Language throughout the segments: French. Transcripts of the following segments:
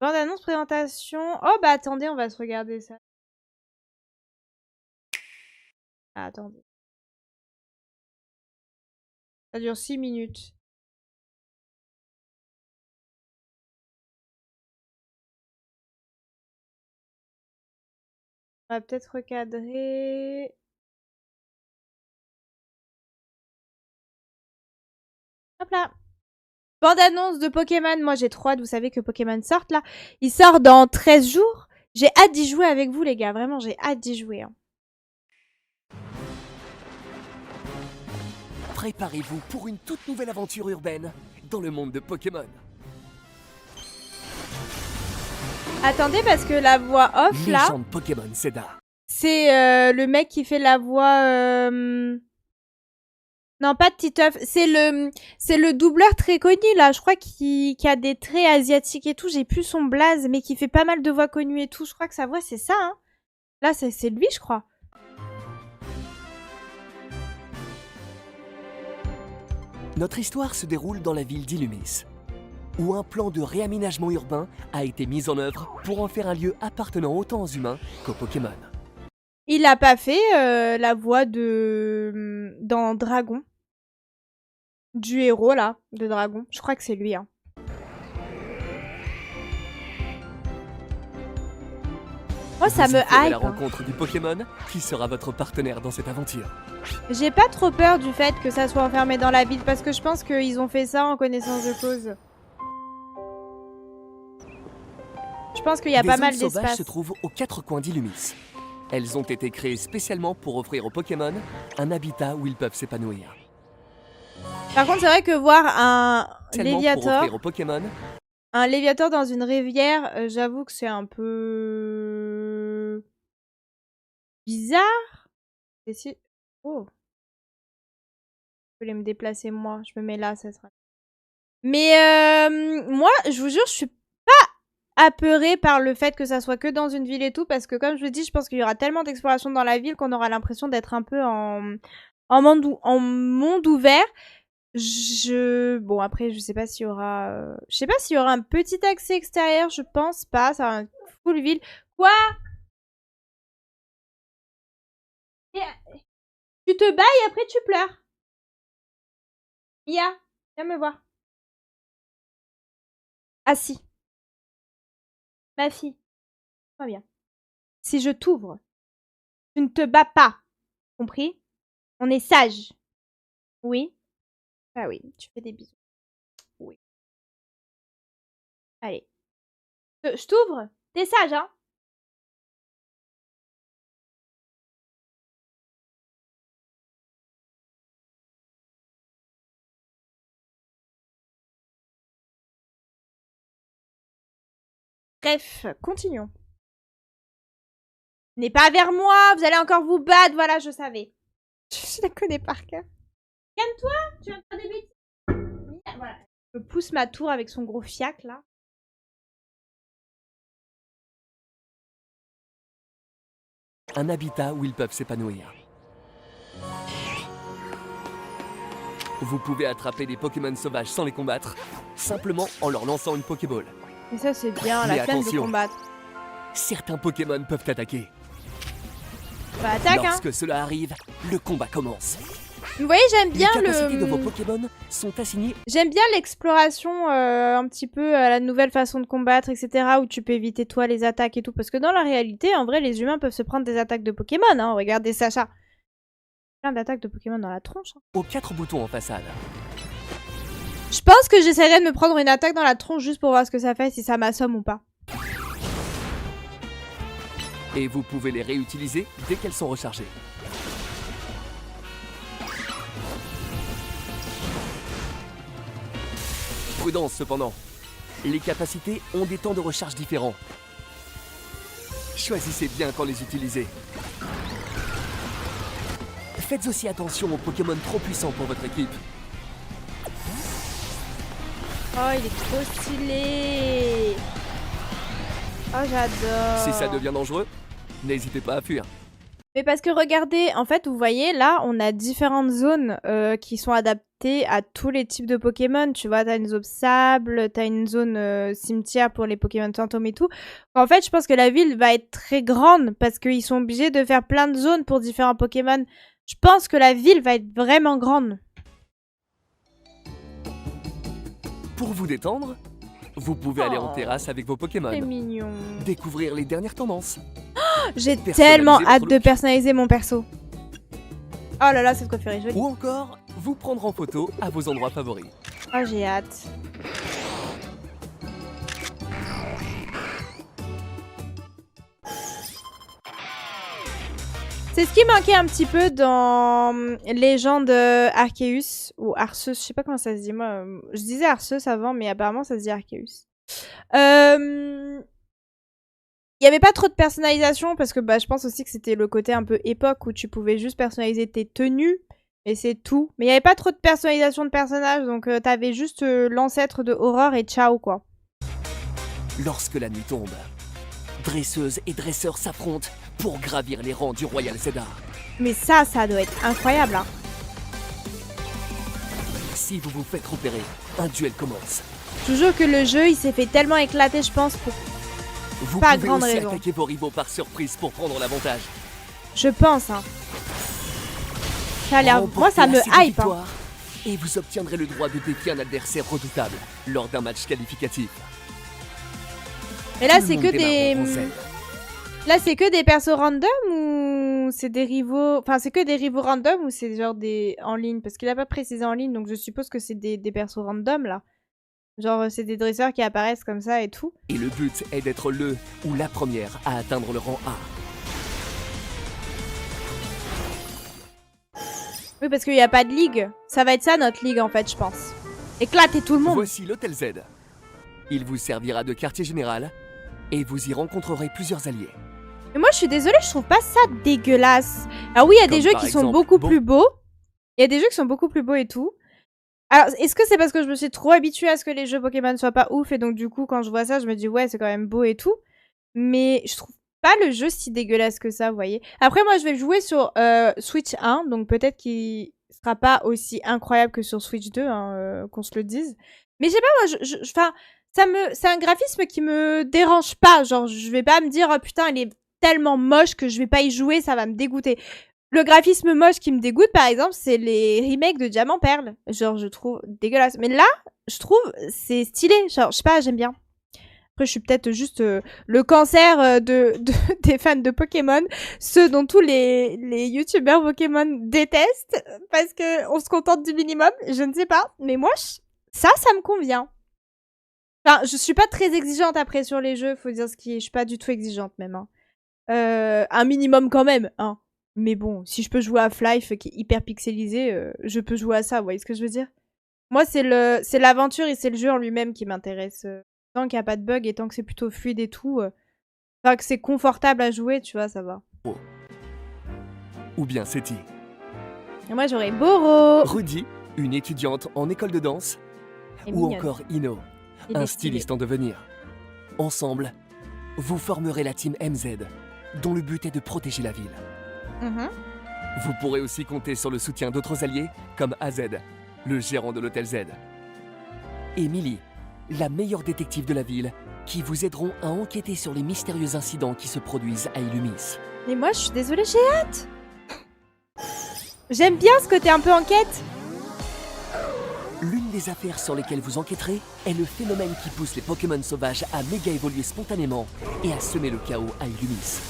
Bande-annonce, présentation. Oh bah attendez, on va se regarder ça. Ah, attendez. Ça dure 6 minutes. On va peut-être recadrer. Hop là. Bande-annonce de Pokémon. Moi j'ai trop hâte, vous savez que Pokémon sortent là. Il sort dans 13 jours. J'ai hâte d'y jouer avec vous les gars, vraiment j'ai hâte d'y jouer. Hein. Préparez-vous pour une toute nouvelle aventure urbaine dans le monde de Pokémon. Attendez parce que la voix off là, Légende Pokémon Seda. c'est le mec qui fait la voix... Non, pas de Titeuf. C'est le doubleur très connu, là. Je crois qui a des traits asiatiques et tout. J'ai plus son blaze, mais qui fait pas mal de voix connues et tout. Je crois que sa voix, c'est ça, hein. Là, c'est lui, je crois. Notre histoire se déroule dans la ville d'Illumis, où un plan de réaménagement urbain a été mis en œuvre pour en faire un lieu appartenant autant aux humains qu'aux Pokémon. Il a pas fait la voix de... dans Dragon. Du héros, là, de Dragon. Je crois que c'est lui, hein. Moi, ça me hype. La rencontre du Pokémon qui sera votre partenaire dans cette aventure. J'ai pas trop peur du fait que ça soit enfermé dans la ville, parce que je pense qu'ils ont fait ça en connaissance de cause. Je pense qu'il y a pas mal d'espace. Les zones sauvages se trouvent aux 4 coins d'Illumis. Elles ont été créées spécialement pour offrir aux Pokémon un habitat où ils peuvent s'épanouir. Par contre, c'est vrai que voir un Léviator, aux Pokémon, un Léviator dans une rivière, j'avoue que c'est un peu bizarre. Oh, je voulais me déplacer moi. Je me mets là, ça sera. Mais moi, je vous jure, je suis pas apeurée par le fait que ça soit que dans une ville et tout, parce que comme je vous dis, je pense qu'il y aura tellement d'exploration dans la ville qu'on aura l'impression d'être un peu en monde ouvert. Bon, après, je sais pas s'il y aura... Je sais pas s'il y aura un petit accès extérieur, je pense pas. Ça va être full ville. Quoi? Tu te bats et après tu pleures. Mia, viens me voir. Ah si. Ma fille. Très bien. Si je t'ouvre, tu ne te bats pas. Compris? On est sage. Oui? Ah oui, tu fais des bisous. Oui. Allez. Je t'ouvre? T'es sage, hein? Bref, continuons. N'est pas vers moi, vous allez encore vous battre, voilà, je savais. Je la connais par cœur. Calme-toi, tu vas me faire des bêtises. Voilà. Je pousse ma tour avec son gros fiac, là. un habitat où ils peuvent s'épanouir. Vous pouvez attraper des Pokémon sauvages sans les combattre, simplement en leur lançant une Pokéball. Et ça c'est bien, la flemme de combattre. Certains Pokémon peuvent attaquer. Bah attaque Lorsque cela arrive, le combat commence. Vous voyez, j'aime bien les capacités de vos Pokémon sont assignées. J'aime bien l'exploration un petit peu à la nouvelle façon de combattre, etc. Où tu peux éviter toi les attaques et tout. Parce que dans la réalité, en vrai, les humains peuvent se prendre des attaques de Pokémon. Hein. Regardez Sacha. Plein d'attaques de Pokémon dans la tronche. Hein. Aux 4 boutons en façade. Je pense que j'essaierai de me prendre une attaque dans la tronche juste pour voir ce que ça fait, si ça m'assomme ou pas. Et vous pouvez les réutiliser dès qu'elles sont rechargées. Prudence cependant. Les capacités ont des temps de recharge différents. Choisissez bien quand les utiliser. Faites aussi attention aux Pokémon trop puissants pour votre équipe. Oh, il est trop stylé. Oh, j'adore. Si ça devient dangereux, n'hésitez pas à fuir. Mais parce que regardez, en fait, vous voyez, là, on a différentes zones qui sont adaptées à tous les types de Pokémon. Tu vois, t'as une zone sable, t'as une zone cimetière pour les Pokémon fantômes et tout. En fait, je pense que la ville va être très grande parce qu'ils sont obligés de faire plein de zones pour différents Pokémon. Je pense que la ville va être vraiment grande. Pour vous détendre, vous pouvez aller en terrasse avec vos Pokémon. C'est mignon. Découvrir les dernières tendances. J'ai Personnaliser tellement votre hâte de look. personnaliser mon perso. Oh là là, cette coiffure est jolie. Ou encore, vous prendre en photo à vos endroits favoris. Oh, j'ai hâte. C'est ce qui manquait un petit peu dans Légende Arceus ou Arceus, je sais pas comment ça se dit. Moi, je disais Arceus avant, mais apparemment ça se dit Arceus. Il y avait pas trop de personnalisation parce que je pense aussi que c'était le côté un peu époque où tu pouvais juste personnaliser tes tenues et c'est tout. Mais il y avait pas trop de personnalisation de personnages, donc t'avais juste l'ancêtre de Aurore et ciao quoi. Lorsque la nuit tombe, dresseuses et dresseurs s'affrontent pour gravir les rangs du Royal Zelda. Mais ça doit être incroyable hein. Si vous vous faites repérer, un duel commence. Je vous jure que le jeu il s'est fait tellement éclater je pense pour... Vous Pas pouvez grande aussi raison. attaquer vos rivaux par surprise pour prendre l'avantage. Je pense hein. Ça a l'air... Moi ça Remportez me assez de hype hein. victoires et vous obtiendrez le droit de défier un adversaire redoutable lors d'un match qualificatif. Mais là Tout le c'est monde que démarre en des... scène. Là c'est que des persos random ou c'est des rivaux... Enfin c'est que des rivaux random ou c'est genre des... en ligne? Parce qu'il a pas précisé en ligne donc je suppose que c'est des persos random là. Genre c'est des dresseurs qui apparaissent comme ça et tout. Et le but est d'être le ou la première à atteindre le rang A. Oui parce qu'il n'y a pas de ligue. Ça va être ça notre ligue en fait je pense. Éclater tout le monde. Voici l'Hôtel Z. Il vous servira de quartier général et vous y rencontrerez plusieurs alliés. Mais moi je suis désolée, je trouve pas ça dégueulasse. Alors oui il y a des Comme jeux par qui sont exemple, beaucoup bon. plus beaux. Il y a des jeux qui sont beaucoup plus beaux et tout. Alors, est-ce que c'est parce que je me suis trop habituée à ce que les jeux Pokémon soient pas ouf et donc du coup quand je vois ça je me dis ouais c'est quand même beau et tout. Mais je trouve pas le jeu si dégueulasse que ça, vous voyez. Après moi je vais le jouer sur Switch 1 donc peut-être qu'il sera pas aussi incroyable que sur Switch 2 hein, qu'on se le dise. Mais je sais pas moi, enfin c'est un graphisme qui me dérange pas. Genre je vais pas me dire oh putain il est tellement moche que je vais pas y jouer, ça va me dégoûter. Le graphisme moche qui me dégoûte, par exemple, c'est les remakes de Diamant Perle. Genre, je trouve dégueulasse. Mais là, je trouve c'est stylé. Genre, je sais pas, j'aime bien. Après, je suis peut-être juste le cancer des fans de Pokémon. Ceux dont tous les youtubeurs Pokémon détestent. Parce que on se contente du minimum. Je ne sais pas. Mais moi, ça me convient. Enfin, je suis pas très exigeante après sur les jeux. Faut dire ce qui est. Je suis pas du tout exigeante même. Hein. Un minimum quand même. Hein. Mais bon, si je peux jouer à Half-Life qui est hyper pixelisé, je peux jouer à ça, vous voyez ce que je veux dire? Moi, c'est l'aventure et c'est le jeu en lui-même qui m'intéresse. Tant qu'il n'y a pas de bug et tant que c'est plutôt fluide et tout, enfin que c'est confortable à jouer, tu vois, ça va. Ou bien Seti. Et moi, j'aurais Boro. Rudy, une étudiante en école de danse. Et Ou mignonne. encore Ino, Il un est stylé. styliste en devenir. Ensemble, vous formerez la team MZ, dont le but est de protéger la ville. Mhm. Vous pourrez aussi compter sur le soutien d'autres alliés, comme AZ, le gérant de l'Hôtel Z. Et Millie, la meilleure détective de la ville, qui vous aideront à enquêter sur les mystérieux incidents qui se produisent à Illumis. Mais moi, je suis désolée, j'ai hâte. J'aime bien ce côté un peu enquête. L'une des affaires sur lesquelles vous enquêterez est le phénomène qui pousse les Pokémon sauvages à méga évoluer spontanément et à semer le chaos à Illumis.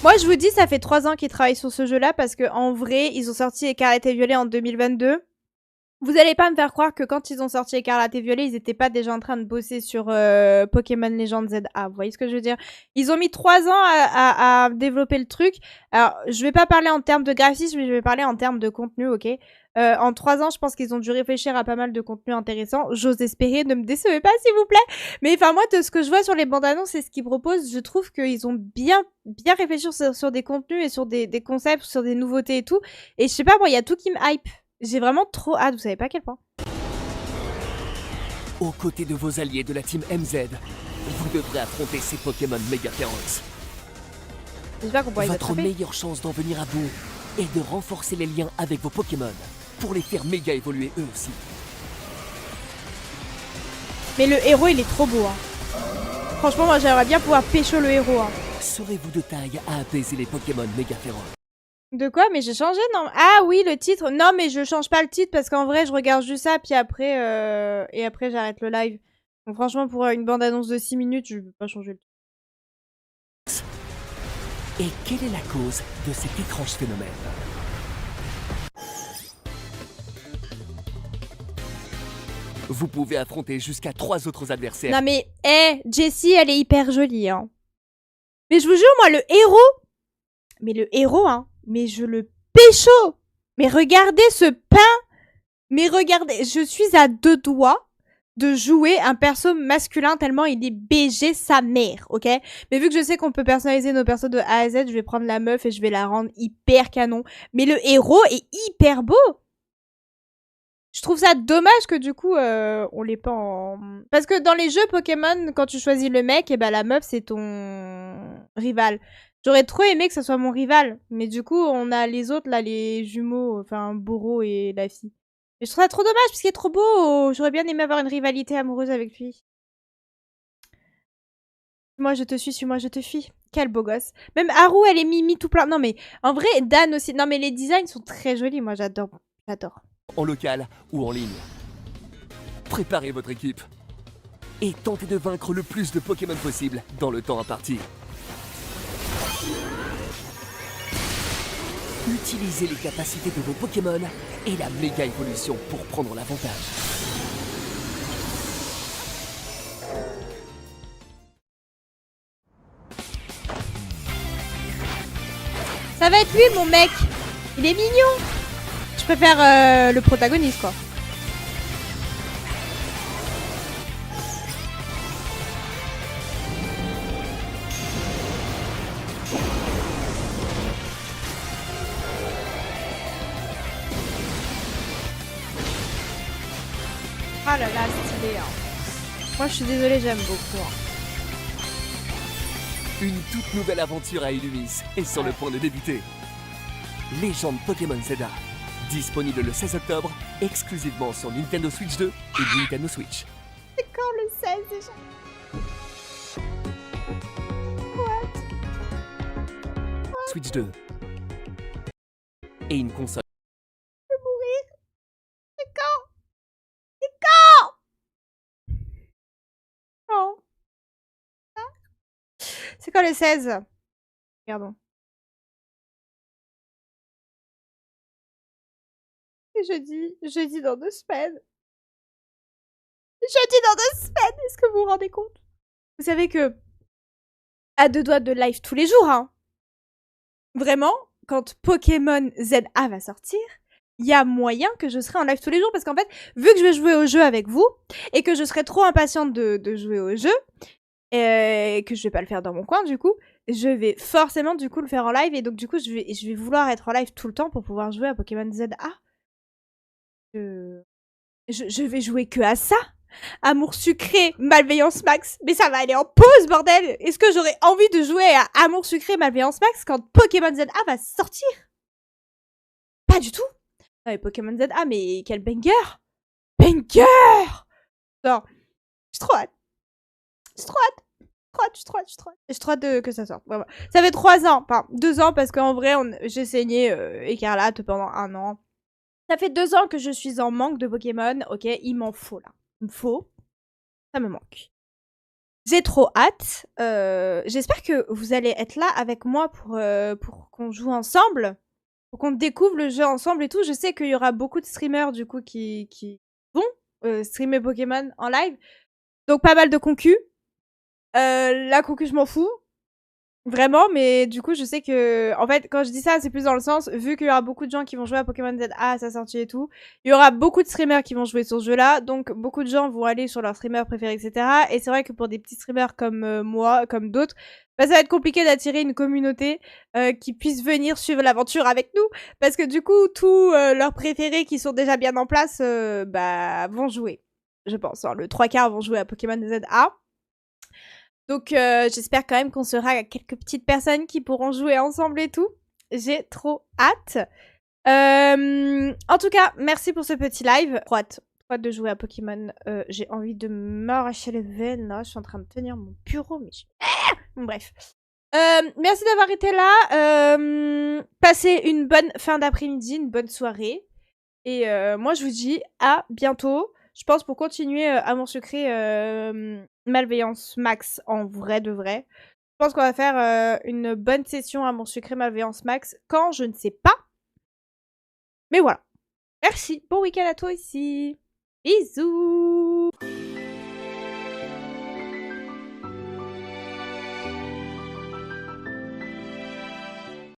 Moi, je vous dis, ça fait 3 ans qu'ils travaillent sur ce jeu-là parce que en vrai, ils ont sorti Écarlate et Violet en 2022. Vous allez pas me faire croire que quand ils ont sorti Écarlate et Violet, ils étaient pas déjà en train de bosser sur Pokémon Legends ZA. Vous voyez ce que je veux dire? Ils ont mis 3 ans à développer le truc. Alors, je vais pas parler en termes de graphisme, mais je vais parler en termes de contenu, ok? En 3 ans, je pense qu'ils ont dû réfléchir à pas mal de contenu intéressant. J'ose espérer, ne me décevez pas, s'il vous plaît. Mais enfin, moi, de ce que je vois sur les bandes annonces et ce qu'ils proposent, je trouve qu'ils ont bien réfléchi sur des contenus et sur des concepts, sur des nouveautés et tout. Et je sais pas, moi, il y a tout qui me hype. J'ai vraiment trop hâte, vous savez pas à quel point. Aux côtés de vos alliés de la team MZ, vous devrez affronter ces Pokémon méga féroces. J'espère qu'on pourra les Votre attraper. meilleure chance d'en venir à bout est de renforcer les liens avec vos Pokémon pour les faire méga évoluer eux aussi. Mais le héros, il est trop beau. Hein. Franchement, moi, j'aimerais bien pouvoir pécho le héros. Hein. Serez-vous de taille à apaiser les Pokémon méga féroces? De quoi? Mais j'ai changé, non? Ah oui, le titre. Non, mais je change pas le titre parce qu'en vrai, je regarde juste ça, puis après, et après, j'arrête le live. Donc franchement, pour une bande-annonce de 6 minutes, je peux pas changer le titre. Et quelle est la cause de cet étrange phénomène? Vous pouvez affronter jusqu'à 3 autres adversaires. Non mais, Jessie, elle est hyper jolie, hein. Mais je vous jure, moi, le héros... Mais le héros, hein, mais je le pécho. Mais regardez ce pain. Mais regardez, je suis à 2 doigts de jouer un perso masculin tellement il est BG sa mère, ok? Mais vu que je sais qu'on peut personnaliser nos persos de A à Z, je vais prendre la meuf et je vais la rendre hyper canon. Mais le héros est hyper beau. Je trouve ça dommage que du coup, on l'ait pas en... Parce que dans les jeux Pokémon, quand tu choisis le mec, et ben la meuf c'est ton rival. J'aurais trop aimé que ce soit mon rival. Mais du coup, on a les autres là, les jumeaux, enfin Boro et la fille. Mais je trouve ça trop dommage parce qu'il est trop beau. J'aurais bien aimé avoir une rivalité amoureuse avec lui. Moi je te suis, moi je te fuis. Quel beau gosse. Même Haru, elle est mimi tout plein. Non mais, en vrai, Dan aussi. Non mais les designs sont très jolis, moi j'adore. J'adore. En local ou en ligne. Préparez votre équipe et tentez de vaincre le plus de Pokémon possible dans le temps imparti. Utilisez les capacités de vos Pokémon et la méga évolution pour prendre l'avantage. Ça va être lui, mon mec. Il est mignon. Je préfère le protagoniste, quoi. Ah là là, stylé. Hein. Moi, je suis désolée, j'aime beaucoup. Hein. Une toute nouvelle aventure à Illumis est sur le point de débuter. Légende Pokémon ZA, disponible le 16 octobre, exclusivement sur Nintendo Switch 2 et Nintendo Switch. C'est quand le 16 déjà? What? Switch 2. Et une console. Je vais mourir. C'est quand? Oh. Ah. C'est quand le 16? Pardon. Jeudi dans 2 semaines. Jeudi dans 2 semaines, est-ce que vous vous rendez compte? Vous savez que à 2 doigts de live tous les jours, hein. Vraiment, quand Pokémon ZA va sortir, il y a moyen que je serai en live tous les jours parce qu'en fait, vu que je vais jouer au jeu avec vous et que je serai trop impatiente de jouer au jeu et que je vais pas le faire dans mon coin du coup, je vais forcément du coup le faire en live et donc du coup je vais vouloir être en live tout le temps pour pouvoir jouer à Pokémon ZA. Je vais jouer que à ça. Amour sucré, malveillance max. Mais ça va aller en pause, bordel. Est-ce que j'aurais envie de jouer à Amour sucré, malveillance max quand Pokémon ZA va sortir? Pas du tout. Non mais Pokémon ZA, mais quel banger. Banger. Non, j'ai trop hâte. J'ai trop hâte. J'ai trop hâte que ça sorte. Vraiment. Ça fait 3 ans, enfin 2 ans parce qu'en vrai, j'ai saigné Écarlate pendant 1 an. Ça fait 2 ans que je suis en manque de Pokémon, ok, il m'en faut là. Il me faut. Ça me manque. J'ai trop hâte. J'espère que vous allez être là avec moi pour qu'on joue ensemble. Pour qu'on découvre le jeu ensemble et tout. Je sais qu'il y aura beaucoup de streamers du coup qui vont streamer Pokémon en live. Donc pas mal de concus. La concu, je m'en fous. Vraiment, mais du coup, je sais que... En fait, quand je dis ça, c'est plus dans le sens, vu qu'il y aura beaucoup de gens qui vont jouer à Pokémon ZA à sa sortie et tout, il y aura beaucoup de streamers qui vont jouer sur ce jeu-là, donc beaucoup de gens vont aller sur leur streamer préféré, etc. Et c'est vrai que pour des petits streamers comme moi, comme d'autres, bah, ça va être compliqué d'attirer une communauté qui puisse venir suivre l'aventure avec nous, parce que du coup, tous leurs préférés qui sont déjà bien en place, bah, vont jouer. Je pense, hein. Le 3/4 vont jouer à Pokémon ZA. Donc j'espère quand même qu'on sera quelques petites personnes qui pourront jouer ensemble et tout. J'ai trop hâte. En tout cas, merci pour ce petit live. Trop hâte de jouer à Pokémon. J'ai envie de m'arracher les veines là. Je suis en train de tenir mon bureau, mais bref. Merci d'avoir été là. Passez une bonne fin d'après-midi, une bonne soirée. Et moi, je vous dis à bientôt. Je pense pour continuer Amour Secret, Malveillance Max en vrai de vrai. Je pense qu'on va faire une bonne session Amour Secret, Malveillance Max quand je ne sais pas. Mais voilà. Merci. Bon week-end à toi aussi. Bisous.